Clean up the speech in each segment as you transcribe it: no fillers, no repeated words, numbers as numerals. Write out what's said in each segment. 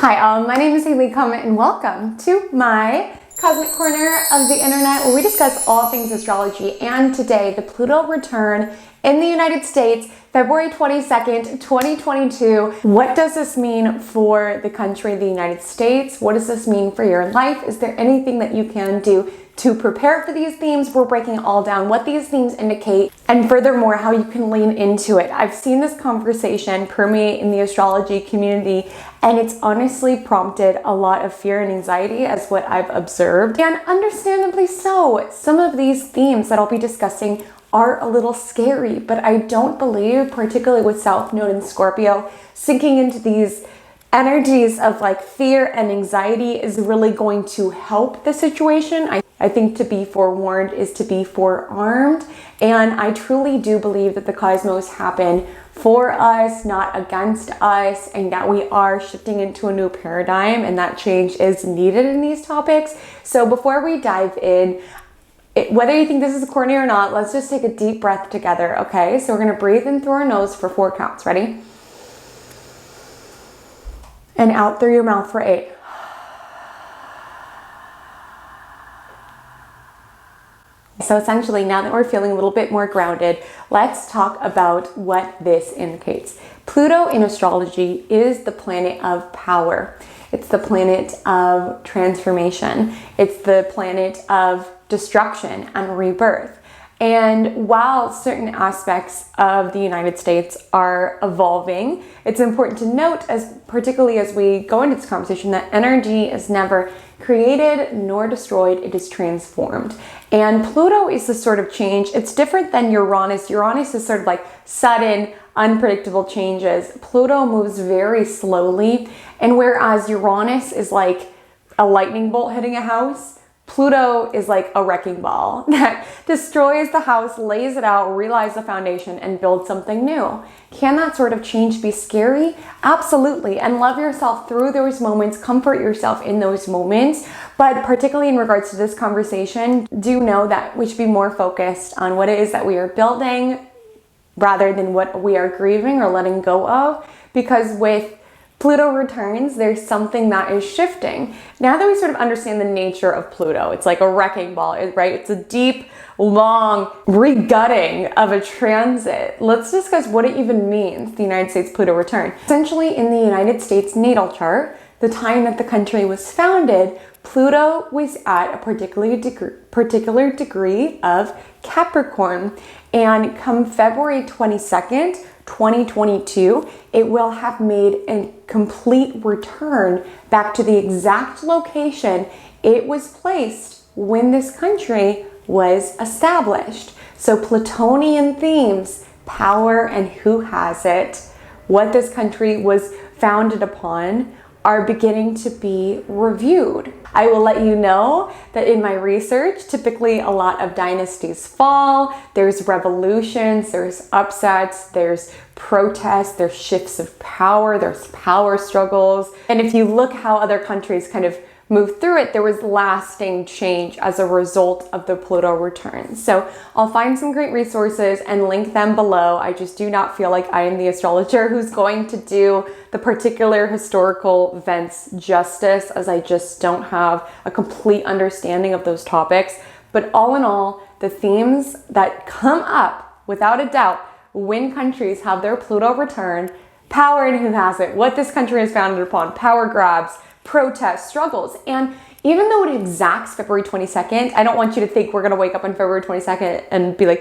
Hi all, my name is Haley Comet and welcome to my cosmic corner of the internet where we discuss all things astrology. And today, the Pluto return in the United States, February 22nd, 2022. What does this mean for the country, the United States? What does this mean for your life? Is there anything that you can do to prepare for these themes? We're breaking it all down, what these themes indicate, and furthermore, how you can lean into it. I've seen this conversation permeate in the astrology community, and it's honestly prompted a lot of fear and anxiety as what I've observed, and understandably so. Some of these themes that I'll be discussing are a little scary, but I don't believe, particularly with South Node in Scorpio, sinking into these energies of like fear and anxiety is really going to help the situation. I think to be forewarned is to be forearmed, and I truly do believe that the cosmos happen for us, not against us, and that we are shifting into a new paradigm, and that change is needed in these topics. So before we dive in, whether you think this is corny or not, let's just take a deep breath together, okay? So we're gonna breathe in through our nose for 4 counts. Ready? And out through your mouth for 8. So essentially, now that we're feeling a little bit more grounded, let's talk about what this indicates. Pluto in astrology is the planet of power. It's the planet of transformation. It's the planet of destruction and rebirth. And while certain aspects of the United States are evolving, it's important to note, particularly as we go into this conversation, that energy is never created nor destroyed, it is transformed. And Pluto is the sort of change, it's different than Uranus. Uranus is sort of like sudden, unpredictable changes. Pluto moves very slowly, and whereas Uranus is like a lightning bolt hitting a house, Pluto is like a wrecking ball that destroys the house, lays it out, relies the foundation, and builds something new. Can that sort of change be scary? Absolutely. And love yourself through those moments, comfort yourself in those moments. But particularly in regards to this conversation, do know that we should be more focused on what it is that we are building rather than what we are grieving or letting go of. Because with Pluto returns, there's something that is shifting. Now that we sort of understand the nature of Pluto, it's like a wrecking ball, right? It's a deep, long regutting of a transit. Let's discuss what it even means, the United States Pluto return. Essentially, in the United States natal chart, the time that the country was founded, Pluto was at a particular degree of Capricorn. And come February 22nd, 2022, it will have made a complete return back to the exact location it was placed when this country was established. So Plutonian themes, power and who has it, what this country was founded upon, are beginning to be reviewed. I will let you know that in my research, typically a lot of dynasties fall, there's revolutions, there's upsets, there's protests, there's shifts of power, there's power struggles. And if you look how other countries kind of move through it, there was lasting change as a result of the Pluto return. So I'll find some great resources and link them below. I just do not feel like I am the astrologer who's going to do the particular historical events justice, as I just don't have a complete understanding of those topics. But all in all, the themes that come up without a doubt when countries have their Pluto return, power and who has it, what this country is founded upon, power grabs, protests, struggles. And even though it exacts February 22nd, I don't want you to think we're going to wake up on February 22nd and be like,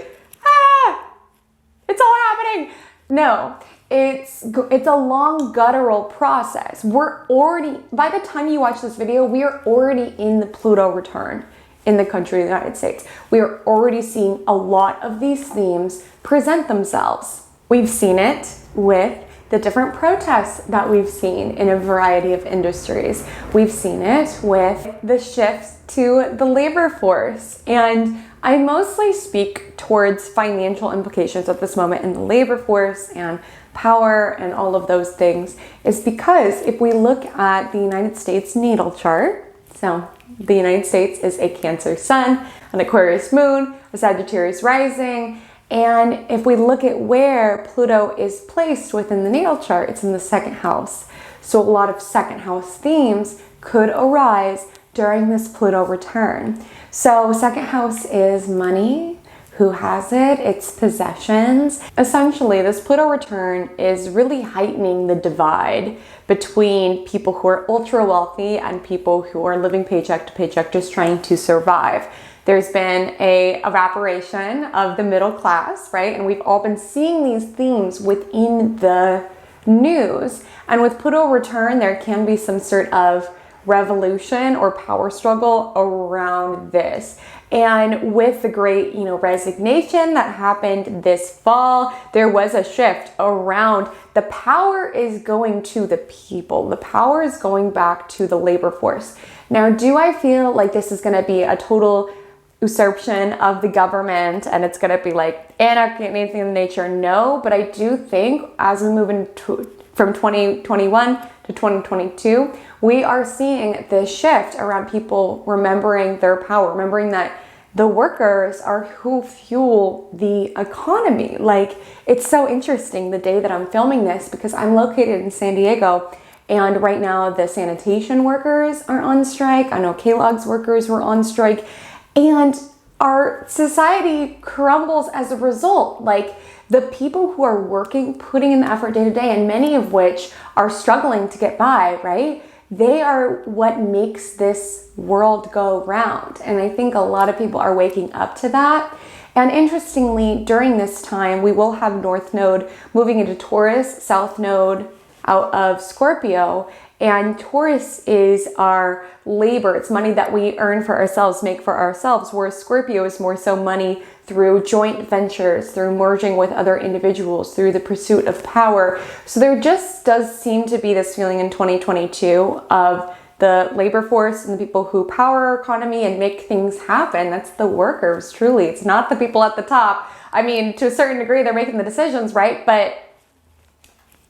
it's all happening. No, it's a long guttural process. We're already, by the time you watch this video, we are already in the Pluto return in the country of the United States. We are already seeing a lot of these themes present themselves. We've seen it with the different protests that we've seen in a variety of industries. We've seen it with the shifts to the labor force. And I mostly speak towards financial implications at this moment in the labor force and power and all of those things, is because if we look at the United States natal chart, so the United States is a Cancer sun, an Aquarius moon, a Sagittarius rising, and if we look at where Pluto is placed within the natal chart, it's in the 2nd house. So a lot of second house themes could arise during this Pluto return. So second house is money, who has it, its possessions. Essentially, this Pluto return is really heightening the divide between people who are ultra wealthy and people who are living paycheck to paycheck, just trying to survive. There's been a evaporation of the middle class, right? And we've all been seeing these themes within the news. And with Pluto return, there can be some sort of revolution or power struggle around this. And with the great, resignation that happened this fall, there was a shift around the power is going to the people. The power is going back to the labor force. Now, do I feel like this is going to be a total usurpation of the government and it's going to be like anarchy and anything in nature? No, but I do think as we move into from 2021 to 2022, we are seeing this shift around people remembering their power, remembering that the workers are who fuel the economy. Like, it's so interesting the day that I'm filming this because I'm located in San Diego, and right now the sanitation workers are on strike. I know Kellogg's workers were on strike, and our society crumbles as a result. Like, the people who are working, putting in the effort day to day, and many of which are struggling to get by, right? They are what makes this world go round. And I think a lot of people are waking up to that. And interestingly, during this time, we will have North Node moving into Taurus, South Node out of Scorpio. And Taurus is our labor. It's money that we earn for ourselves, make for ourselves, whereas Scorpio is more so money through joint ventures, through merging with other individuals, through the pursuit of power. So there just does seem to be this feeling in 2022 of the labor force and the people who power our economy and make things happen. That's the workers, truly. It's not the people at the top. I mean, to a certain degree, they're making the decisions, right? But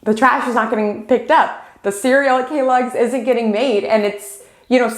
the trash is not getting picked up. The cereal at Kellogg's isn't getting made, and it's,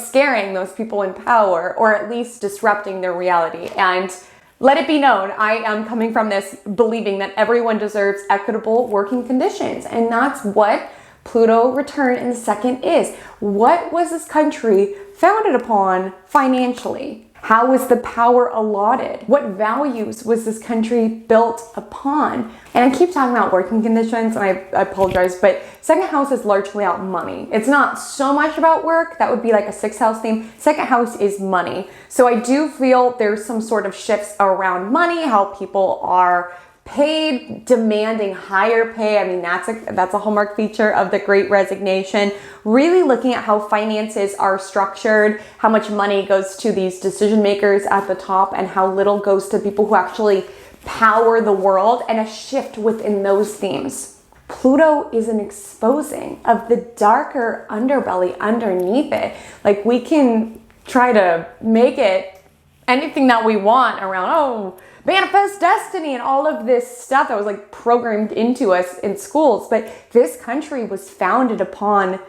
scaring those people in power, or at least disrupting their reality. And let it be known, I am coming from this believing that everyone deserves equitable working conditions. And that's what Pluto return in the second is. What was this country founded upon financially? How was the power allotted? What values was this country built upon? And I keep talking about working conditions, and I apologize, but second house is largely about money. It's not so much about work. That would be like a sixth house theme. Second house is money. So I do feel there's some sort of shifts around money, how people are paid, demanding higher pay. I mean, that's a hallmark feature of the Great Resignation. Really looking at how finances are structured, how much money goes to these decision makers at the top, and how little goes to people who actually power the world, and a shift within those themes. Pluto is an exposing of the darker underbelly underneath it. Like, we can try to make it anything that we want around, manifest destiny and all of this stuff that was like programmed into us in schools. But this country was founded upon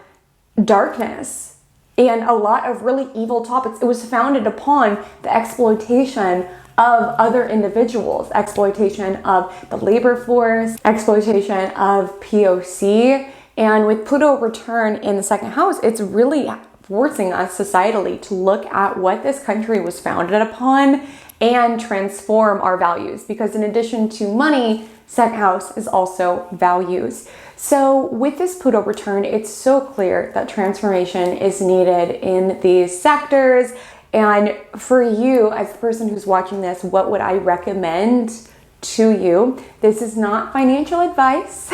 darkness and a lot of really evil topics. It was founded upon the exploitation of other individuals, exploitation of the labor force, exploitation of POC. And with Pluto return in the second house, it's really forcing us societally to look at what this country was founded upon and transform our values, because in addition to money, second house is also values. So with this Pluto return, it's so clear that transformation is needed in these sectors. And for you, as the person who's watching this, what would I recommend to you? This is not financial advice.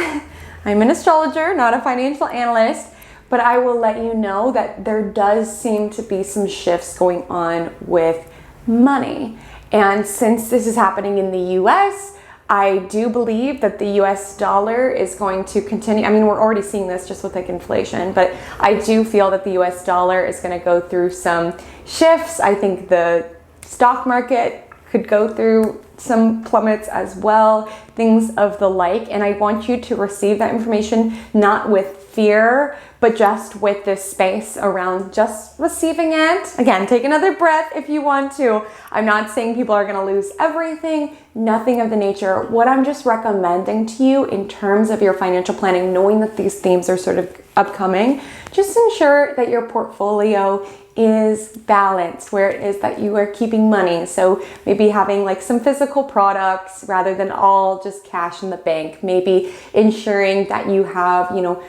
I'm an astrologer, not a financial analyst, but I will let you know that there does seem to be some shifts going on with money. And since this is happening in the US, I do believe that the US dollar is going to continue. I mean, we're already seeing this just with like inflation, but I do feel that the US dollar is going to go through some shifts. I think the stock market could go through some plummets as well, things of the like. And I want you to receive that information not with fear, but just with this space around just receiving it. Again, take another breath if you want to. I'm not saying people are going to lose everything, nothing of the nature. What I'm just recommending to you in terms of your financial planning, knowing that these themes are sort of upcoming, just ensure that your portfolio is balanced, where it is that you are keeping money. So maybe having like some physical products rather than all just cash in the bank. Maybe ensuring that you have,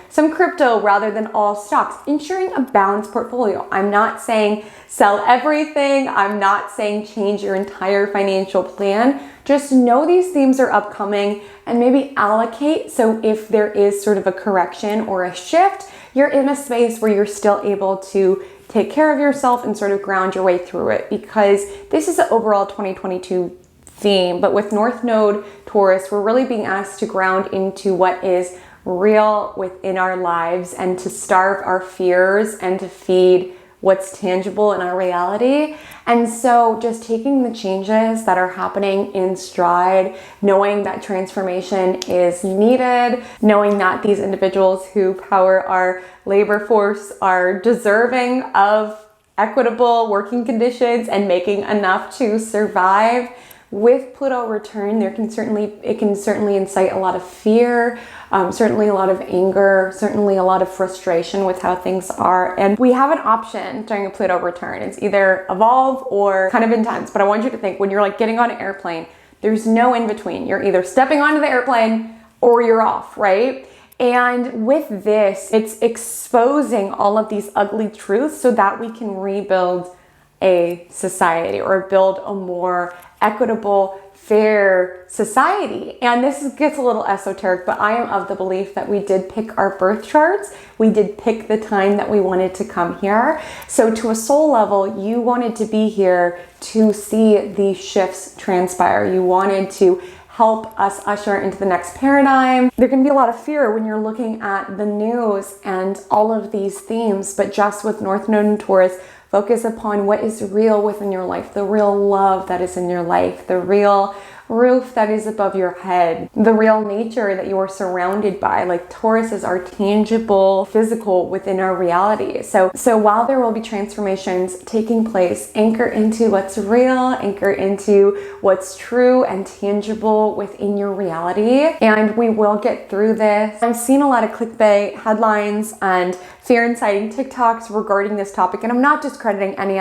some crypto rather than all stocks. Ensuring a balanced portfolio. I'm not saying sell everything. I'm not saying change your entire financial plan. Just know these themes are upcoming and maybe allocate. So if there is sort of a correction or a shift, you're in a space where you're still able to take care of yourself and sort of ground your way through it, because this is the overall 2022 theme. But with North Node Taurus, we're really being asked to ground into what is real within our lives and to starve our fears and to feed what's tangible in our reality. And so just taking the changes that are happening in stride, knowing that transformation is needed, knowing that these individuals who power our labor force are deserving of equitable working conditions and making enough to survive. With Pluto return, it can certainly incite a lot of fear, certainly a lot of anger, certainly a lot of frustration with how things are. And we have an option during a Pluto return. It's either evolve or kind of intense. But I want you to think, when you're like getting on an airplane, there's no in between. You're either stepping onto the airplane or you're off, right? And with this, it's exposing all of these ugly truths so that we can rebuild a society or build a more equitable, fair society. And this gets a little esoteric, but I am of the belief that we did pick our birth charts. We did pick the time that we wanted to come here. So to a soul level, you wanted to be here to see these shifts transpire. You wanted to help us usher into the next paradigm. There can be a lot of fear when you're looking at the news and all of these themes, but just with North Node and Taurus, focus upon what is real within your life, the real love that is in your life, the real roof that is above your head, the real nature that you are surrounded by. Like Tauruses are tangible, physical within our reality. So while there will be transformations taking place, anchor into what's real, anchor into what's true and tangible within your reality. And we will get through this. I've seen a lot of clickbait headlines and fear-inciting TikToks regarding this topic, and I'm not discrediting any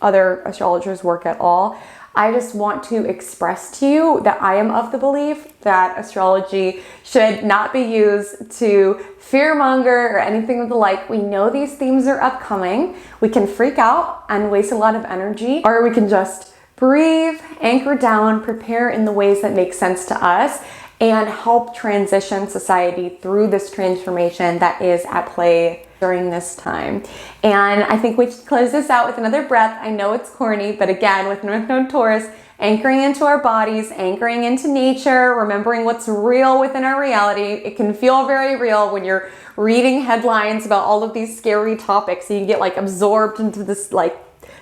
other astrologers' work at all. I just want to express to you that I am of the belief that astrology should not be used to fearmonger or anything of the like. We know these themes are upcoming. We can freak out and waste a lot of energy, or we can just breathe, anchor down, prepare in the ways that make sense to us, and help transition society through this transformation that is at play during this time. And I think we should close this out with another breath. I know it's corny, but again, with North Node Taurus, anchoring into our bodies, anchoring into nature, remembering what's real within our reality. It can feel very real when you're reading headlines about all of these scary topics. So you get like absorbed into this like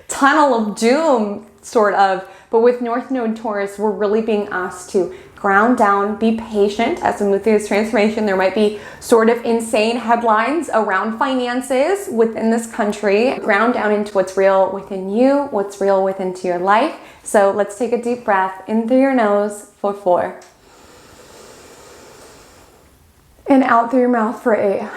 tunnel of doom, sort of. But with North Node Taurus, we're really being asked to ground down, be patient as we move through this transformation. There might be sort of insane headlines around finances within this country. Ground down into what's real within you, what's real within your life. So let's take a deep breath in through your nose for 4. And out through your mouth for 8.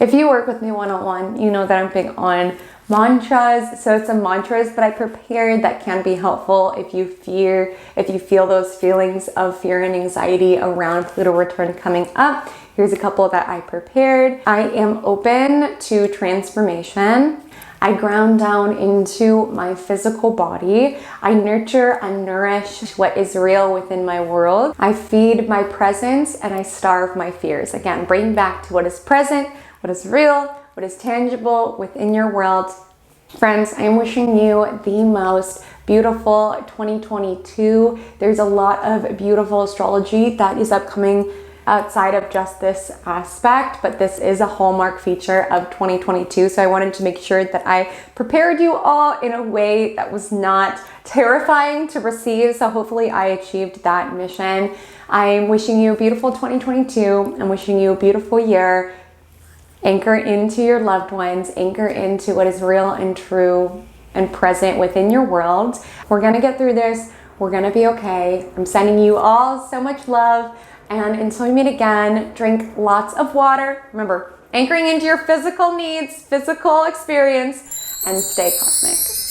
If you work with me one-on-one, you know that I'm big on mantras. So some mantras that I prepared that can be helpful if you feel those feelings of fear and anxiety around Pluto return coming up. Here's a couple that I prepared. I am open to transformation. I ground down into my physical body. I nurture and nourish what is real within my world. I feed my presence and I starve my fears. Again, bring back to what is present, what is real, what is tangible within your world. Friends, I'm wishing you the most beautiful 2022. There's a lot of beautiful astrology that is upcoming outside of just this aspect, but this is a hallmark feature of 2022. So I wanted to make sure that I prepared you all in a way that was not terrifying to receive. So hopefully I achieved that mission. I'm wishing you a beautiful 2022. I'm wishing you a beautiful year. Anchor into your loved ones, anchor into what is real and true and present within your world. We're gonna get through this. We're gonna be okay. I'm sending you all so much love. And until we meet again, drink lots of water. Remember, anchoring into your physical needs, physical experience, and stay cosmic.